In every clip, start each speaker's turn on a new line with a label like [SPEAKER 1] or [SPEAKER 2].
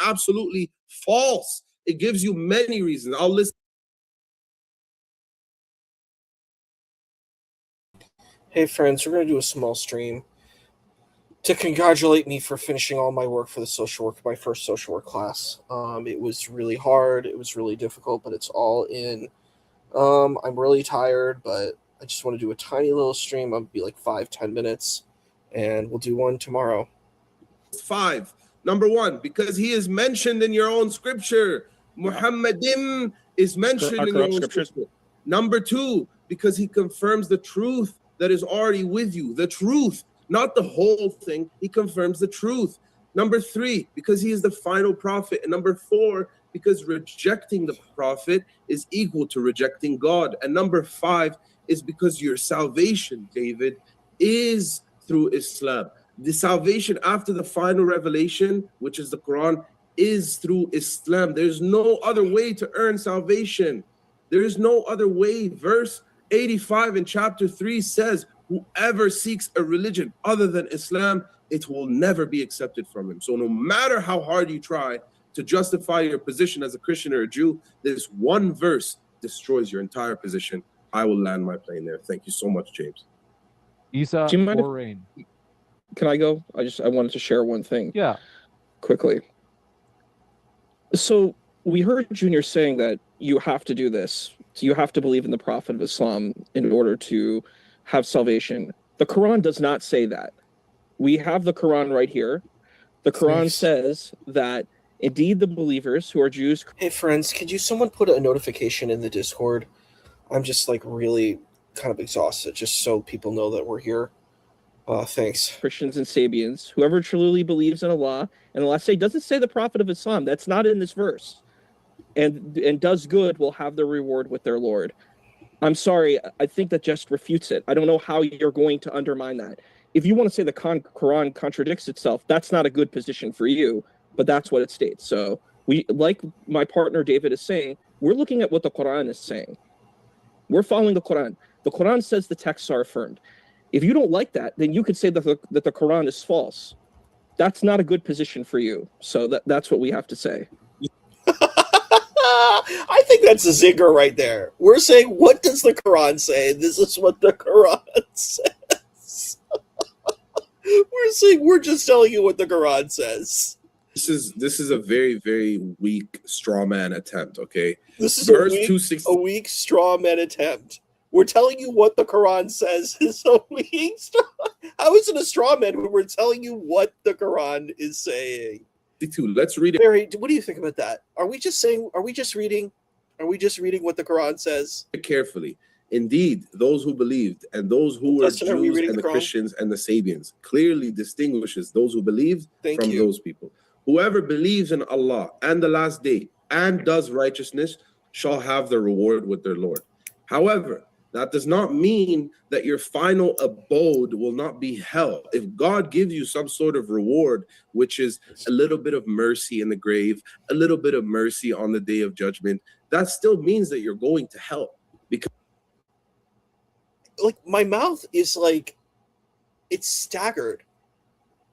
[SPEAKER 1] Absolutely false. It gives you many reasons. I'll list.
[SPEAKER 2] Hey friends, we're going to do a small stream to congratulate me for finishing all my work for the social work, my first social work class. It was really hard. It was really difficult, but it's all in. I'm really tired, but I just want to do a tiny little stream. I'll be like 5-10 minutes, and we'll do one tomorrow.
[SPEAKER 1] 5. Number 1, because he is mentioned in your own scripture. Muhammadim is mentioned in your own scripture. Number 2, because he confirms the truth that is already with you. The truth, not the whole thing. He confirms the truth. Number 3, because he is the final prophet. And number 4, because rejecting the prophet is equal to rejecting God. And number 5 is because your salvation, David, is through Islam. The salvation after the final revelation, which is the Quran, is through Islam. There's no other way to earn salvation. There is no other way. Verse 85 in chapter 3 says, whoever seeks a religion other than Islam, it will never be accepted from him. So no matter how hard you try to justify your position as a Christian or a Jew, this one verse destroys your entire position. I will land my plane there. Thank you so much, James.
[SPEAKER 3] Isa or Rain?
[SPEAKER 4] Can I go? I wanted to share one thing.
[SPEAKER 3] Yeah.
[SPEAKER 4] Quickly. So we heard Junior saying that you have to do this. So you have to believe in the Prophet of Islam in order to have salvation. The Quran does not say that. We have the Quran right here. The Quran says that indeed the believers who are Jews.
[SPEAKER 2] Hey friends, could someone put a notification in the Discord? I'm just like really kind of exhausted, just so people know that we're here. Thanks.
[SPEAKER 4] Christians and Sabians, whoever truly believes in Allah, and Allah doesn't say the Prophet of Islam. That's not in this verse. And does good will have their reward with their Lord. I'm sorry, I think that just refutes it. I don't know how you're going to undermine that. If you want to say the Quran contradicts itself, that's not a good position for you, but that's what it states. So we, like my partner David is saying, we're looking at what the Quran is saying. We're following the Quran. The Quran says the texts are affirmed. If you don't like that, then you could say that the Quran is false. That's not a good position for you. So that's what we have to say.
[SPEAKER 2] I think that's a zinger right there. We're saying, what does the Quran say? This is what the Quran says. We're saying, we're just telling you what the Quran says.
[SPEAKER 1] This is a very, very weak straw man attempt, okay?
[SPEAKER 2] This is a weak straw man attempt. We're telling you what the Quran says is a weak straw. How is it a straw man when we're telling you what the Quran is saying?
[SPEAKER 1] Let's read it.
[SPEAKER 2] Barry, what do you think about that? Are we just reading what the Quran says?
[SPEAKER 1] Carefully. Indeed, those who believed and those who were Jews and the Christians and the Sabians clearly distinguishes those who believed from those people. Whoever believes in Allah and the last day and does righteousness shall have the reward with their Lord. However, that does not mean that your final abode will not be hell. If God gives you some sort of reward, which is a little bit of mercy in the grave, a little bit of mercy on the day of judgment, that still means that you're going to hell. Because
[SPEAKER 2] like my mouth is like, it's staggered.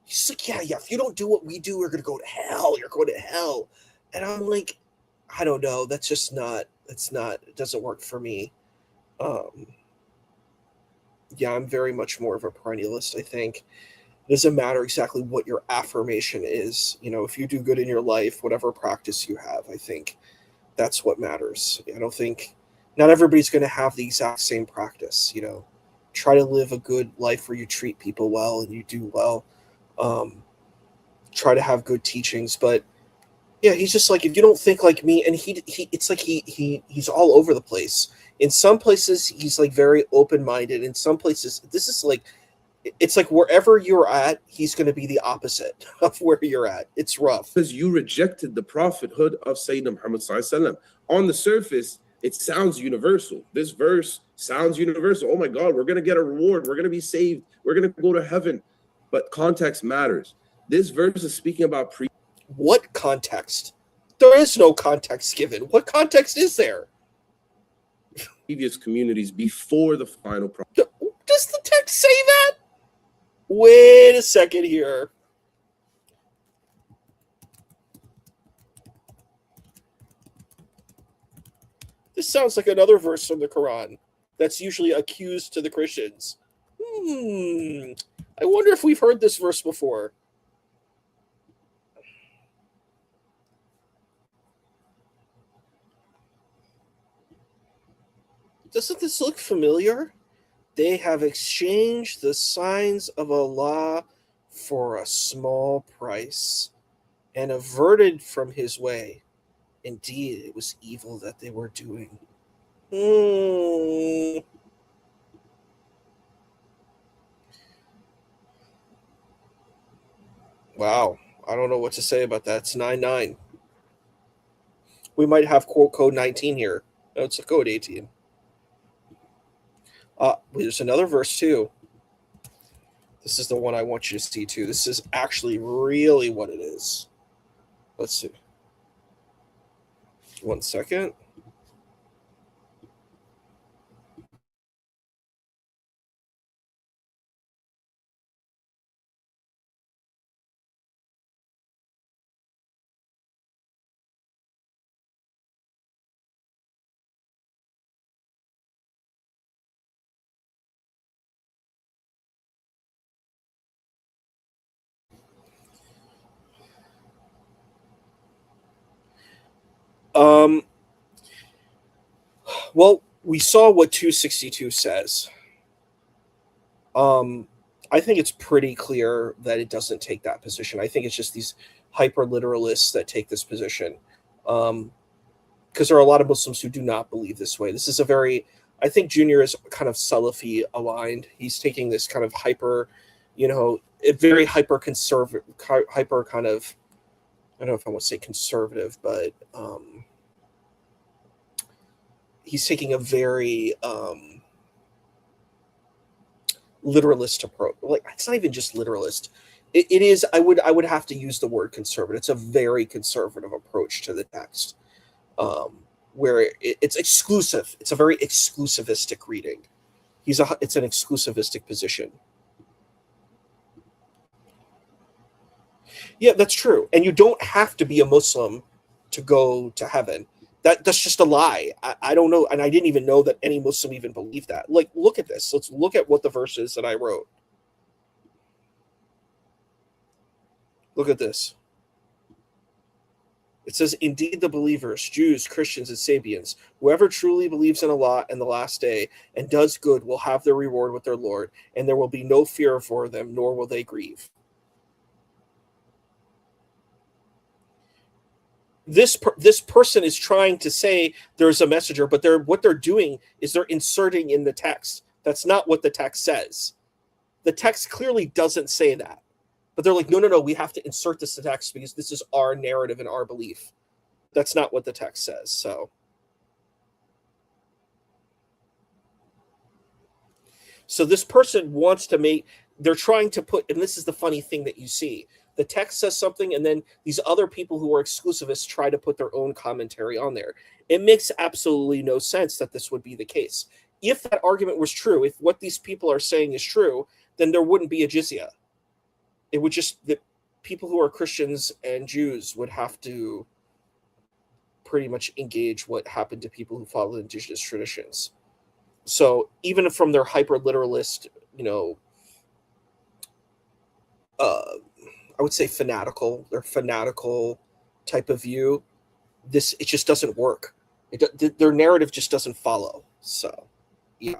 [SPEAKER 2] He's like, yeah, if you don't do what we do, we're going to go to hell. You're going to hell. And I'm like, I don't know. It doesn't work for me. Yeah, I'm very much more of a perennialist, I think. It doesn't matter exactly what your affirmation is. You know, if you do good in your life, whatever practice you have, I think that's what matters. I don't think not everybody's going to have the exact same practice, you know. Try to live a good life where you treat people well and you do well. Try to have good teachings, but yeah, he's just like, if you don't think like me, and it's like he's all over the place. In some places, he's like very open-minded. In some places, this is like, it's like wherever you're at, he's going to be the opposite of where you're at. It's rough.
[SPEAKER 1] Because you rejected the prophethood of Sayyidina Muhammad sallallahu alaihi wasallam. On the surface, it sounds universal. This verse sounds universal. Oh my God, we're going to get a reward. We're going to be saved. We're going to go to heaven. But context matters. This verse is speaking about
[SPEAKER 2] What context? There is no context given. What context is there?
[SPEAKER 1] previous communities before the final prophet.
[SPEAKER 2] Does the text say that? Wait a second here. This sounds like another verse from the Quran that's usually accused to the Christians. I wonder if we've heard this verse before. Doesn't this look familiar? They have exchanged the signs of Allah for a small price and averted from his way. Indeed, it was evil that they were doing. Wow. I don't know what to say about that. It's 9-9. We might have quote code 19 here. No, it's a code 18. There's another verse too. This is the one I want you to see too. This is actually really what it is. Let's see. 1 second. Well, we saw what 262 says. I think it's pretty clear that it doesn't take that position. I think it's just these hyper literalists that take this position. Because there are a lot of Muslims who do not believe this way. This is I think Junior is kind of Salafi aligned. He's taking this kind of hyper, a very hyper conservative, hyper kind of, I don't know if I want to say conservative, but he's taking a very literalist approach. Like, it's not even just literalist. It is. I would have to use the word conservative. It's a very conservative approach to the text, where it's exclusive. It's a very exclusivistic reading. It's an exclusivistic position. Yeah, that's true. And you don't have to be a Muslim to go to heaven. That's just a lie. I don't know, and I didn't even know that any Muslim even believed that. Like, look at this. Let's look at what the verse is that I wrote. Look at this. It says, indeed the believers, Jews, Christians, and Sabians, whoever truly believes in Allah and the last day and does good will have their reward with their Lord, and there will be no fear for them, nor will they grieve. This person is trying to say there's a messenger, but what they're doing is they're inserting in the text. That's not what the text says. The text clearly doesn't say that. But they're like, no, we have to insert this to text because this is our narrative and our belief. That's not what the text says. So this person wants to they're trying to put, and this is the funny thing that you see. The text says something, and then these other people who are exclusivists try to put their own commentary on there. It makes absolutely no sense that this would be the case. If that argument was true, if what these people are saying is true, then there wouldn't be a jizya. It would just, the people who are Christians and Jews would have to pretty much engage what happened to people who follow indigenous traditions. So even from their hyper literalist, I would say their fanatical type of view, it just doesn't work. Their narrative just doesn't follow. So, yeah.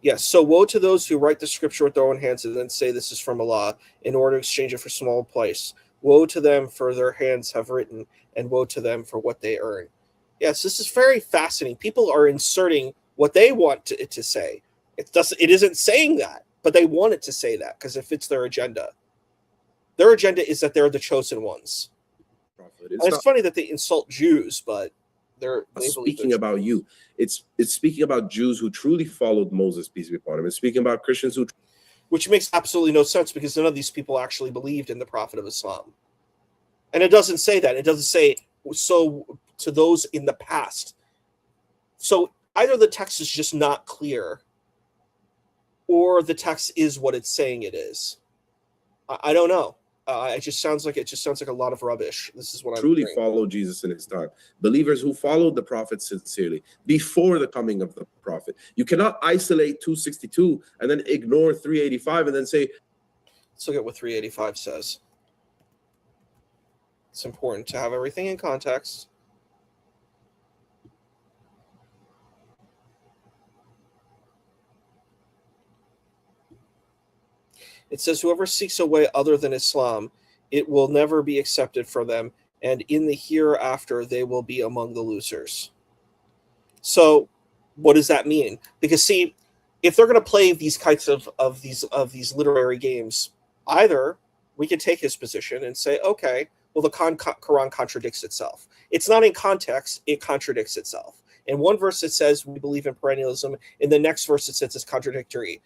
[SPEAKER 2] Yeah, so woe to those who write the scripture with their own hands and then say this is from Allah in order to exchange it for small price. Woe to them for their hands have written, and woe to them for what they earn. Yes, this is very fascinating. People are inserting what they want it to say. It isn't saying that, but they want it to say that because it fits their agenda. Their agenda is that they're the chosen ones. It's funny that they insult Jews, but they're
[SPEAKER 1] speaking about you. It's speaking about Jews who truly followed Moses, peace be upon him. It's speaking about Christians
[SPEAKER 2] which makes absolutely no sense because none of these people actually believed in the Prophet of Islam. And it doesn't say that. It doesn't say so to those in the past. So either the text is just not clear or the text is what it's saying it is. I don't know. it just sounds like a lot of rubbish. This is what I'm
[SPEAKER 1] truly
[SPEAKER 2] hearing.
[SPEAKER 1] followed Jesus in his time. Believers who followed the prophet sincerely before the coming of the prophet. You cannot isolate 262 and then ignore 385 and then say,
[SPEAKER 2] let's look at what 385 says. It's important to have everything in context. It says, whoever seeks a way other than Islam, it will never be accepted for them, and in the hereafter they will be among the losers. So what does that mean? Because see, if they're going to play these kinds of these literary games, either we can take his position and say, okay, well, the Quran contradicts itself. It's not in context, it contradicts itself. In one verse it says we believe in perennialism, in the next verse it says it's contradictory.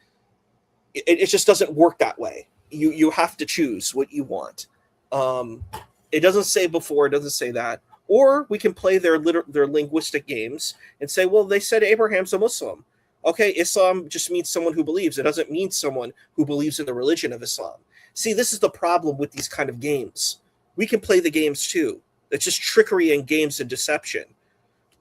[SPEAKER 2] It just doesn't work that way. You have to choose what you want. It doesn't say before, it doesn't say that. Or we can play their linguistic games and say, well, they said Abraham's a Muslim. Okay, Islam just means someone who believes. It doesn't mean someone who believes in the religion of Islam. See, this is the problem with these kind of games. We can play the games too. It's just trickery and games and deception.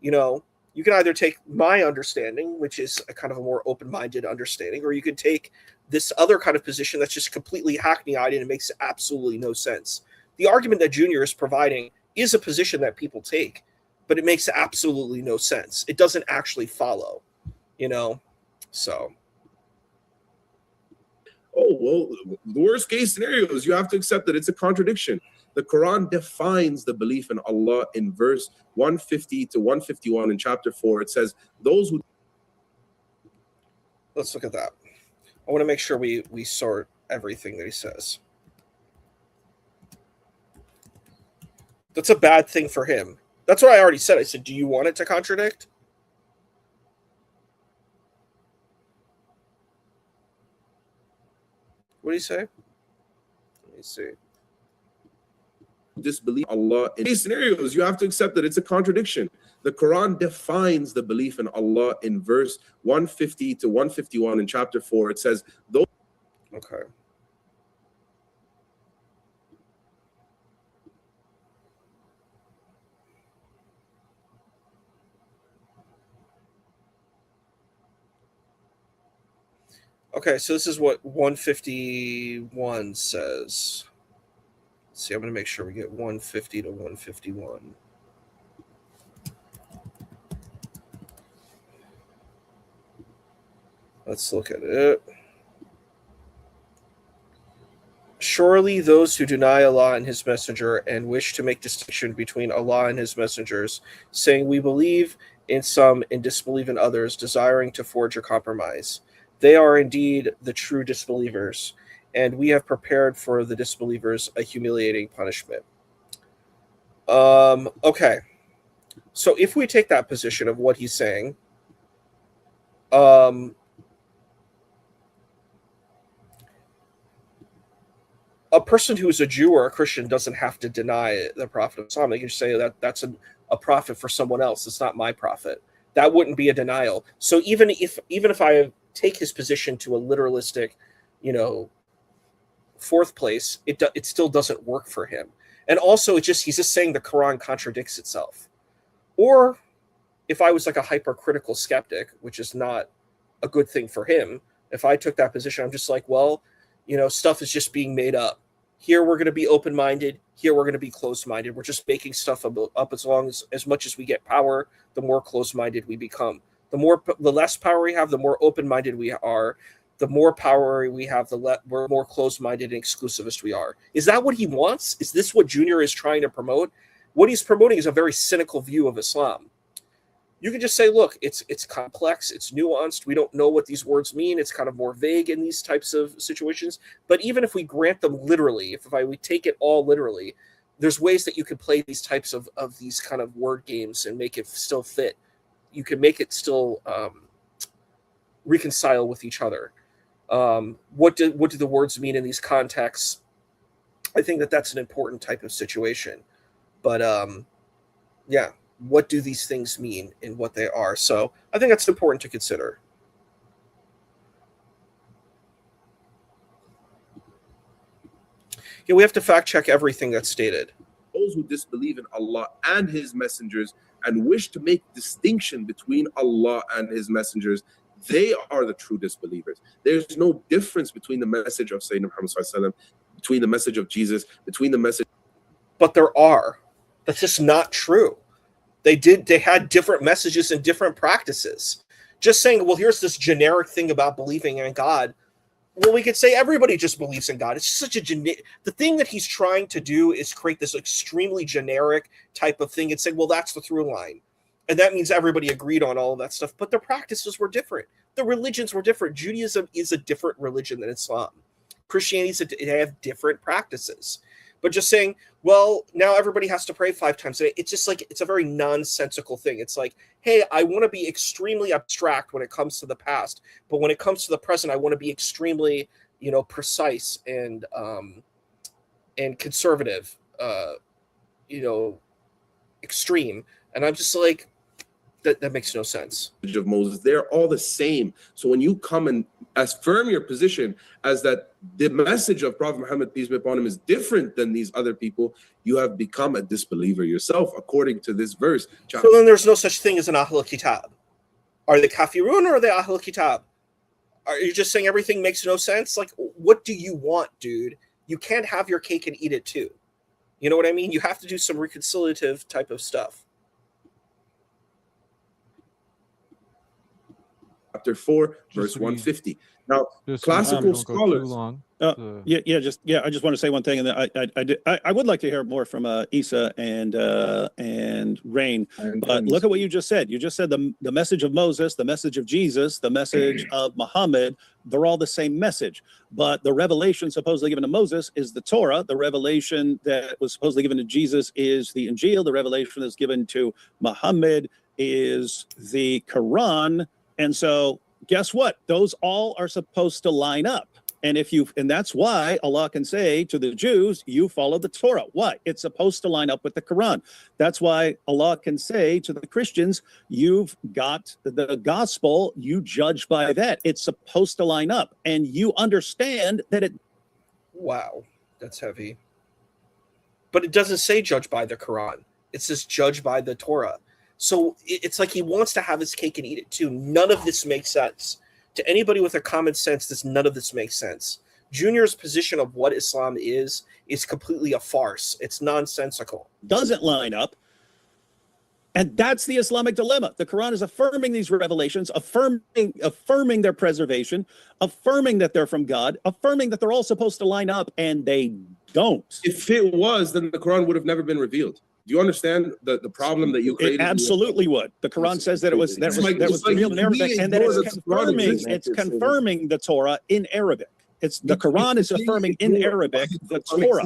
[SPEAKER 2] You know, you can either take my understanding, which is a kind of a more open-minded understanding, or you can take this other kind of position that's just completely hackneyed and it makes absolutely no sense. The argument that Junior is providing is a position that people take, but it makes absolutely no sense. It doesn't actually follow, you know? So.
[SPEAKER 1] oh, well, the worst case scenario is you have to accept that it's a contradiction. The Quran defines the belief in Allah in verse 150 to 151 in chapter 4. It says, those who...
[SPEAKER 2] Let's look at that. I want to make sure we sort everything that he says. That's a bad thing for him. That's what I already said. I said, do you want it to contradict? What do you say? Let me see.
[SPEAKER 1] disbelieve Allah in these scenarios, you have to accept that it's a contradiction. The Quran defines the belief in Allah in verse 150 to 151 in chapter 4. It says, those...
[SPEAKER 2] Okay. Okay, so this is what 151 says. Let's see, I'm going to make sure we get 150 to 151. Let's look at it. Surely those who deny Allah and His Messenger and wish to make distinction between Allah and His messengers, saying we believe in some and disbelieve in others, desiring to forge a compromise. They are indeed the true disbelievers, and we have prepared for the disbelievers a humiliating punishment. Okay. So if we take that position of what he's saying, a person who is a Jew or a Christian doesn't have to deny the prophet of Islam. They can just say that that's a prophet for someone else. It's not my prophet. That wouldn't be a denial. So even if I take his position to a literalistic, fourth place, it still doesn't work for him. And also he's just saying the Quran contradicts itself. Or if I was like a hypercritical skeptic, which is not a good thing for him, if I took that position, I'm just like, well, stuff is just being made up. Here we're going to be open-minded. Here we're going to be closed-minded. We're just making stuff up as much as we get power, the more closed-minded we become. The less power we have, the more open-minded we are. The more power we have, we're more closed-minded and exclusivist we are. Is that what he wants? Is this what Junior is trying to promote? What he's promoting is a very cynical view of Islam. You can just say, look, it's complex, it's nuanced. We don't know what these words mean. It's kind of more vague in these types of situations. But even if we grant them literally, if we take it all literally, there's ways that you can play these types of these kind of word games and make it still fit. You can make it still reconcile with each other. What do the words mean in these contexts? I think that's an important type of situation. But yeah. What do these things mean and what they are? So I think that's important to consider. Yeah, we have to fact check everything that's stated.
[SPEAKER 1] Those who disbelieve in Allah and His messengers and wish to make distinction between Allah and His messengers, they are the true disbelievers. There's no difference between the message of Sayyidina Muhammad sallallahu alaihi wasallam, between the message of Jesus, between the message.
[SPEAKER 2] But there are. That's just not true. They had different messages and different practices. Just saying, well, here's this generic thing about believing in God. Well, we could say everybody just believes in God. It's just such a the thing that he's trying to do is create this extremely generic type of thing and say, well, that's the through line. And that means everybody agreed on all of that stuff, but their practices were different. The religions were different. Judaism is a different religion than Islam. Christianity, they have different practices. But just saying, well, now everybody has to pray 5 times a day. It's just like, it's a very nonsensical thing. It's like, hey, I want to be extremely abstract when it comes to the past, but when it comes to the present, I want to be extremely, precise and conservative, extreme. And I'm just like, that makes no sense.
[SPEAKER 1] Of Moses, they're all the same. So when you come and affirm your position as that the message of Prophet Muhammad, peace be upon him, is different than these other people, you have become a disbeliever yourself, according to this verse.
[SPEAKER 2] So then there's no such thing as an Ahlul Kitab. Are they Kafirun or are they Ahlul Kitab? Are you just saying everything makes no sense? Like, what do you want, dude? You can't have your cake and eat it too. You know what I mean? You have to do some reconciliative type of stuff.
[SPEAKER 1] Chapter 4, verse 150. Now, classical scholars.
[SPEAKER 5] I just want to say one thing, and then I would like to hear more from Isa and Rain. But look at what you just said. You just said the message of Moses, the message of Jesus, the message of Muhammad. They're all the same message. But the revelation supposedly given to Moses is the Torah. The revelation that was supposedly given to Jesus is the Injil. The revelation that's given to Muhammad is the Quran. And so guess what? Those all are supposed to line up. And that's why Allah can say to the Jews, you follow the Torah. Why? It's supposed to line up with the Quran. That's why Allah can say to the Christians, you've got the gospel, you judge by that. It's supposed to line up. And you understand that it.
[SPEAKER 2] Wow, that's heavy. But it doesn't say judge by the Quran. It says judge by the Torah. So it's like he wants to have his cake and eat it too. None of this makes sense. To anybody with a common sense, none of this makes sense. Junior's position of what Islam is completely a farce. It's nonsensical.
[SPEAKER 5] Doesn't line up. And that's the Islamic dilemma. The Quran is affirming these revelations, affirming their preservation, affirming that they're from God, affirming that they're all supposed to line up, and they don't.
[SPEAKER 1] If it was, then the Quran would have never been revealed. Do you understand the problem that you created?
[SPEAKER 5] It absolutely would. The Quran says that it was revealed in Arabic, and that it's confirming the Torah in Arabic. The Quran is affirming in Arabic the Torah.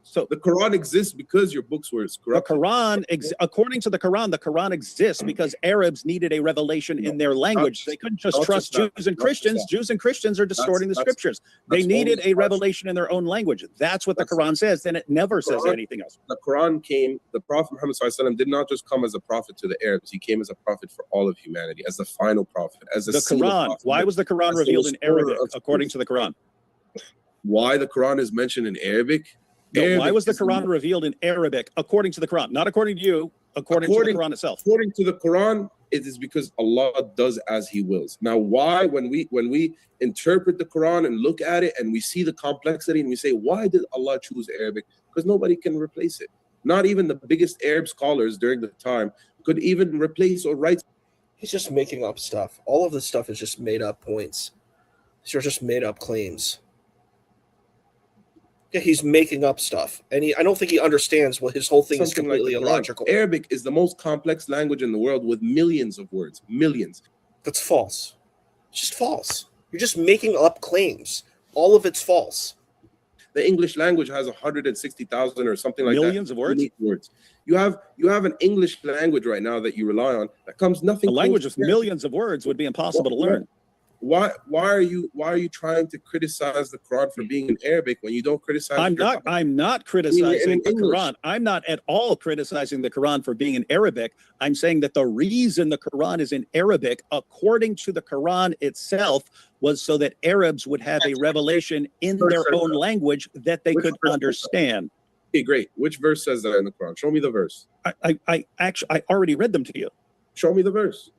[SPEAKER 5] So
[SPEAKER 1] the Quran exists because your books were corrupt.
[SPEAKER 5] The Quran, according to the Quran exists because Arabs needed a revelation in their language. They couldn't just trust Jews and Christians. Jews and Christians are distorting the scriptures. They needed a revelation in their own language. That's what the Quran says, and it never says anything else.
[SPEAKER 1] The Quran came, the Prophet Muhammad ﷺ did not just come as a prophet to the Arabs. He came as a prophet for all of humanity, as the final prophet, as
[SPEAKER 5] the Quran. Why was the Quran revealed in Arabic, according to the Quran?
[SPEAKER 1] Why the Quran is mentioned in Arabic?
[SPEAKER 5] No, why was the Quran revealed in Arabic, according to the Quran? Not according to you, according to the Quran itself.
[SPEAKER 1] According to the Quran, it is because Allah does as He wills. Now, why, when we interpret the Quran and look at it and we see the complexity and we say, why did Allah choose Arabic? Because nobody can replace it. Not even the biggest Arab scholars during the time could even replace or write.
[SPEAKER 2] He's just making up stuff. All of this stuff is just made up points. These are just made up claims. Yeah, he's making up stuff, and I don't think he understands what his whole thing is completely illogical.
[SPEAKER 1] Arabic is the most complex language in the world with millions of words, millions.
[SPEAKER 2] That's false. It's just false. You're just making up claims. All of it's false.
[SPEAKER 1] The English language has 160,000 or something like that.
[SPEAKER 5] Millions of words.
[SPEAKER 1] You have an English language right now that you rely on that comes nothing.
[SPEAKER 5] A language with millions of words would be impossible to learn.
[SPEAKER 1] why are you trying to criticize the Quran for being in Arabic when you don't criticize?
[SPEAKER 5] I'm not criticizing the
[SPEAKER 1] English.
[SPEAKER 5] Quran. I'm not at all criticizing the Quran for being in Arabic. I'm saying that the reason the Quran is in Arabic, according to the Quran itself, was so that Arabs would have a revelation in their own language that they could understand.
[SPEAKER 1] Okay, great. Which verse says that in the Quran? Show me the verse.
[SPEAKER 5] I already read them to you.
[SPEAKER 1] Show me the verse.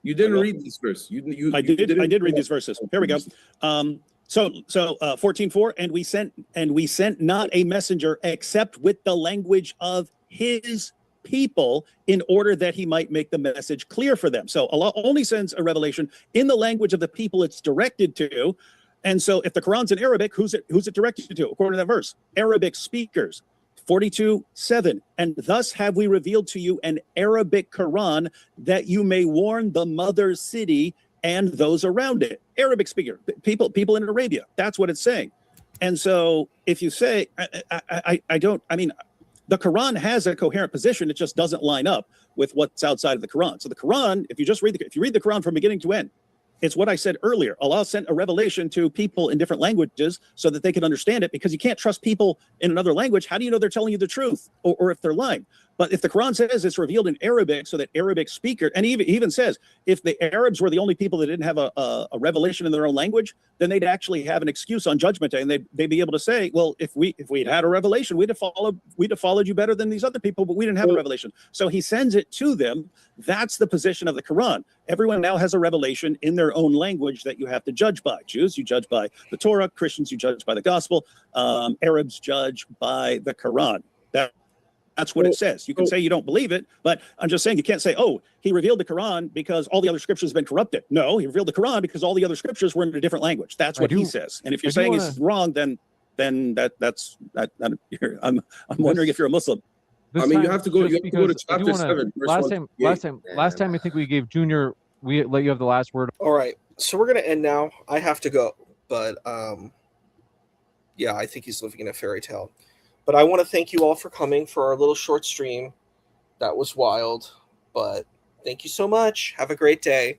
[SPEAKER 1] You didn't read this verse.
[SPEAKER 5] I did read these verses. Here we go. So 14:4, and we sent not a messenger except with the language of his people in order that he might make the message clear for them. So Allah only sends a revelation in the language of the people it's directed to. And so if the Quran's in Arabic, who's it directed to? According to that verse, Arabic speakers. 42:7, and thus have we revealed to you an Arabic Quran that you may warn the mother city and those around it. Arabic speaker, people in Arabia. That's what it's saying. And so if you say, I mean, the Quran has a coherent position. It just doesn't line up with what's outside of the Quran. So the Quran, if you read the Quran from beginning to end, it's what I said earlier. Allah sent a revelation to people in different languages so that they could understand it, because you can't trust people in another language. How do you know they're telling you the truth or if they're lying? But if the Quran says it's revealed in Arabic so that Arabic speaker, and even says if the Arabs were the only people that didn't have a revelation in their own language, then they'd actually have an excuse on Judgment Day, and they'd be able to say, well, if we'd had a revelation, we'd have followed you better than these other people, but we didn't have a revelation. So he sends it to them. That's the position of the Quran. Everyone now has a revelation in their own language that you have to judge by. Jews, you judge by the Torah. Christians, you judge by the gospel. Arabs judge by the Quran. That's what it says. You can say you don't believe it, but I'm just saying you can't say, oh, he revealed the Quran because all the other scriptures have been corrupted. No, he revealed the Quran because all the other scriptures were in a different language. That's what he says. And if you're saying it's wrong, then I'm wondering if you're a Muslim.
[SPEAKER 1] I mean, you have to go to chapter 7.
[SPEAKER 3] Last time I think we gave Junior, we let you have the last word.
[SPEAKER 2] All right, so we're gonna end now. I have to go, but yeah, I think he's living in a fairy tale. But I want to thank you all for coming for our little short stream. That was wild, but thank you so much. Have a great day.